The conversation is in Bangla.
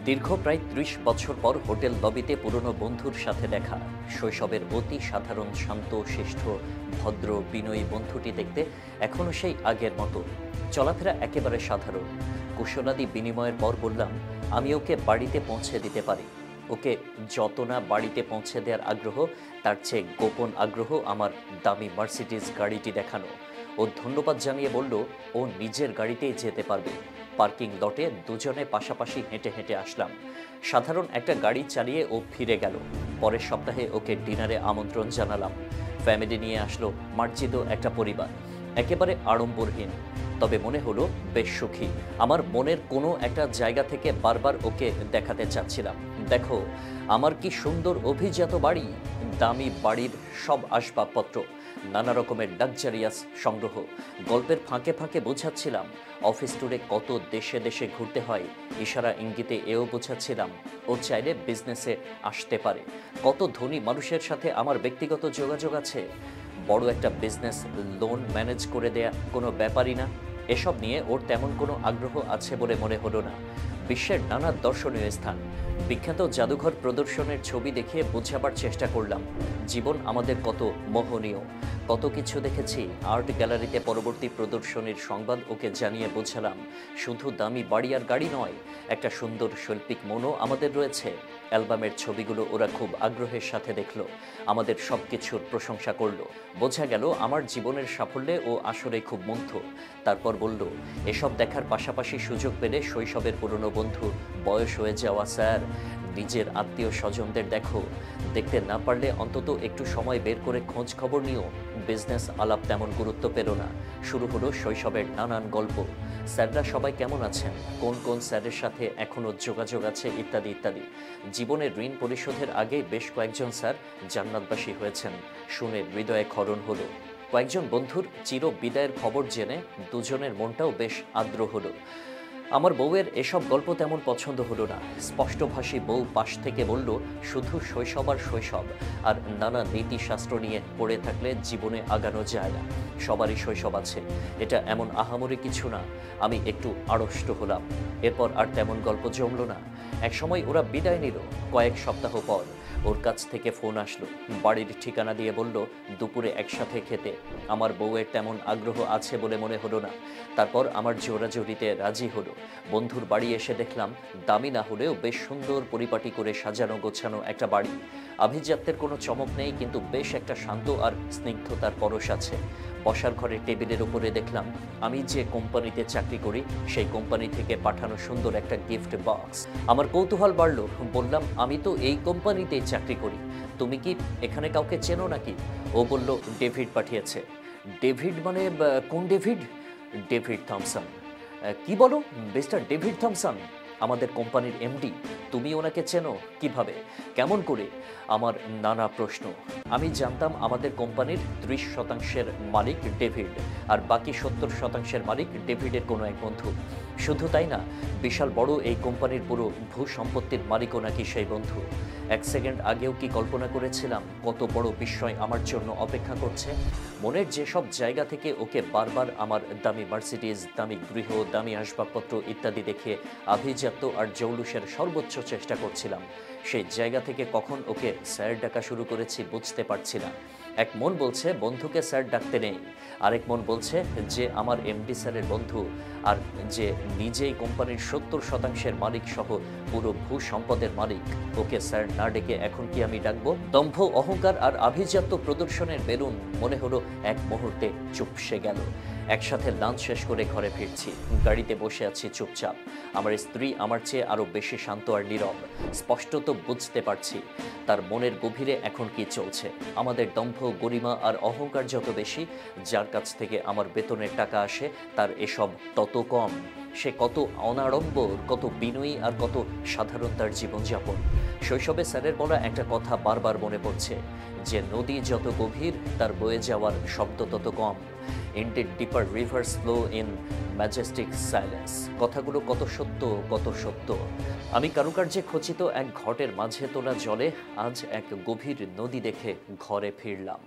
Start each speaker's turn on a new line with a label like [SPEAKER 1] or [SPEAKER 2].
[SPEAKER 1] দীর্ঘ প্রায় ৩০ বছর পর হোটেল লবিতে পুরনো বন্ধুর সাথে দেখা। শৈশবের অতি সাধারণ শান্ত শিষ্ট ভদ্র বিনয়ী বন্ধুটি দেখতে এখনও সেই আগের মতো। চলাফেরা একেবারে সাধারণ। কুশলাদি বিনিময়ের পর বললাম, আমি ওকে বাড়িতে পৌঁছে দিতে পারি। ওকে যত না বাড়িতে পৌঁছে দেওয়ার আগ্রহ, তার চেয়ে গোপন আগ্রহ আমার দামি মার্সিডিজ গাড়িটি দেখানো। ও ধন্যবাদ জানিয়ে বলল ও নিজের গাড়িতেই যেতে পারবে। পার্কিং লটে দুজনে পাশাপাশি হেঁটে হেঁটে আসলাম। সাধারণ একটা গাড়ি চালিয়ে ও ফিরে গেল। পরের সপ্তাহে ওকে ডিনারে আমন্ত্রণ জানালাম। ফ্যামিলি নিয়ে আসলো, মার্জিত একটা পরিবার, একেবারে আড়ম্বরহীন। তবে মনে হলো বেশ সুখী। আমার মনের কোনো একটা জায়গা থেকে বারবার ওকে দেখাতে চাচ্ছিলাম, দেখো আমার কি সুন্দর অভিজাত বাড়ি, দামি বাড়ির সব আসবাবপত্র, নানা রকমের লাক্সারিয়াস সংগ্রহ। গল্পের ফাঁকে ফাঁকে বোঝাচ্ছিলাম অফিস ট্যুরে কত দেশে দেশে ঘুরতে হয়। ইশারা ইঙ্গিতে এও বোঝাচ্ছিলাম ও চাইলে বিজনেসে আসতে পারে। কত ধনী মানুষের সাথে আমার ব্যক্তিগত যোগাযোগ আছে। বড় একটা বিজনেস লোন ম্যানেজ করে দেয়া কোনো ব্যাপারই না। এসব নিয়ে ওর তেমন কোনো আগ্রহ আছে বলে মনে হলো না। বিশ্বের নানা দর্শনীয় স্থান, বিখ্যাত জাদুঘর প্রদর্শনের ছবি দেখিয়ে বোঝাবার চেষ্টা করলাম জীবন আমাদের কত মোহনীয়। কত কিছু দেখেছি। আর্ট গ্যালারিতে পরবর্তী প্রদর্শনীর সংবাদ ওকে জানিয়ে বোঝালাম শুধু দামি বাড়ি আর গাড়ি নয়, একটা সুন্দর শৈল্পিক মনও আমাদের রয়েছে। অ্যালবামের ছবিগুলো ওরা খুব আগ্রহের সাথে দেখলো, আমাদের সব কিছুর প্রশংসা করলো। বোঝা গেল আমার জীবনের সাফল্যে ও আসলে খুব মুগ্ধ। তারপর বলল, এসব দেখার পাশাপাশি সুযোগ পেলে শৈশবের পুরনো বন্ধু, বয়স হয়ে যাওয়া স্যার, নিজের আত্মীয় স্বজনদের দেখো। দেখতে না পারলে অন্তত একটু সময় বের করে খোঁজ খবর নিও। বিজনেস আলাপ তেমন গুরুত্ব পেল না। শুরু হলো শৈশবের নানান গল্প। স্যাররা সবাই কেমন আছেন, কোন কোন স্যারের সাথে এখনও যোগাযোগ আছে, ইত্যাদি ইত্যাদি। জীবনের ঋণ পরিশোধের আগে বেশ কয়েকজন স্যার জান্নাতবাসী হয়েছেন শুনে হৃদয়ে ক্ষরণ হলো। কয়েকজন বন্ধুর চির বিদায়ের খবর জেনে দুজনের মনটাও বেশ আর্দ্র হলো। আমার বউয়ের এসব গল্প তেমন পছন্দ হলো না। স্পষ্টভাষী বউ পাশ থেকে বলল, শুধু শৈশব আর শৈশব আর নানা নীতিশাস্ত্র নিয়ে পড়ে থাকলে জীবনে আগানো যায় না। সবারই শৈশব আছে, এটা এমন আহামরি কিছু না। আমি একটু আড়ষ্ট হলাম। এরপর আর তেমন গল্প জমল না। একসময় ওরা বিদায় নিল। কয়েক সপ্তাহ পর ওর কাছ থেকে ফোন আসলো, বাড়ির ঠিকানা দিয়ে বলল দুপুরে একসাথে খেতে। আমার বউয়ের তেমন আগ্রহ আছে বলে মনে হলো না। তারপর আমার জোরাজোরিতে রাজি হলো। বন্ধুর বাড়ি এসে দেখলাম দামি না হলেও বেশ সুন্দর পরিপাটি করে সাজানো গোছানো একটা বাড়ি। আভিজাত্যের কোনো চমক নেই, কিন্তু বেশ একটা শান্ত আর স্নিগ্ধতার পরশ আছে। বসার ঘরের টেবিলের উপরে দেখলাম আমি যে কোম্পানিতে চাকরি করি সেই কোম্পানি থেকে পাঠানো সুন্দর একটা গিফট বক্স। আমার কৌতূহল বাড়ল। বললাম, আমি তো এই কোম্পানিতেই চাকরি করি, তুমি কি এখানে কাউকে চেনো নাকি? ও বলল, ডেভিড পাঠিয়েছে। ডেভিড মানে কোন ডেভিড? David Thomson. কি বলো, মিস্টার ডেভিড থমসন আমাদের কোম্পানির এমডি? তুমি ওনাকে চেনো কিভাবে, কেমন করে? আমার নানা প্রশ্ন। আমি জানতাম আমাদের কোম্পানির 30% মালিক ডেভিড, আর বাকি 70% মালিক ডেভিডের কোনো এক বন্ধু। শুধু তাই না, বিশাল বড় এই কোম্পানির পুরো ভূ সম্পত্তির মালিকও নাকি সেই বন্ধু। এক সেকেন্ড আগেও কি কল্পনা করেছিলাম কত বড় বিস্ময় আমার জন্য অপেক্ষা করছে। মনের যেসব জায়গা থেকে ওকে বারবার আমার দামি মার্সিডিজ, দামি গৃহ, দামি আসবাবপত্র ইত্যাদি দেখে আভিজাত্য আর জৌলুসের সর্বোচ্চ চেষ্টা করছিলাম, সেই জায়গা থেকে কখন ওকে স্যার ডাকা শুরু করেছি বুঝতে পারছি না। এক মন বলছে বন্ধুকে স্যার ডাকতে নেই, আরেক মন বলছে যে আমার এমডি স্যারের বন্ধু আর যে নিজেই কোম্পানির 70% মালিক সহ পুরো ভূ সম্পদের মালিক, ওকে স্যার না ডেকে এখন কি আমি ডাকবো? দম্ভ, অহংকার আর আভিজাত্য প্রদর্শনের বেলুন মনে হলো এক মুহূর্তে চুপসে গেল। একসাথে লাঞ্চ শেষ করে ঘরে ফিরছি। গাড়িতে বসে আছি চুপচাপ। আমার স্ত্রী আমার চেয়ে আরও বেশি শান্ত আর নীরব। স্পষ্টত বুঝতে পারছি তার মনের গভীরে এখন কি চলছে। আমাদের দম্ভ, গরিমা আর অহংকার যত বেশি, যার কাছ থেকে আমার বেতনের টাকা আসে তার এসব তত কম। সে কত অনাড়ম্বর, কত বিনয়ী আর কত সাধারণ তার জীবনযাপন। শৈশবে স্যারের বলা একটা কথা বারবার মনে পড়ছে, যে নদী যত গভীর তার বয়ে যাওয়ার শব্দ তত কম। Indeed deeper rivers flow in majestic silence। কথাগুলো কত সত্য, কত সত্য। আমি কারুকার্যে খচিত এক ঘটের মাঝে তোলা জলে আজ এক গভীর নদী দেখে ঘরে ফিরলাম।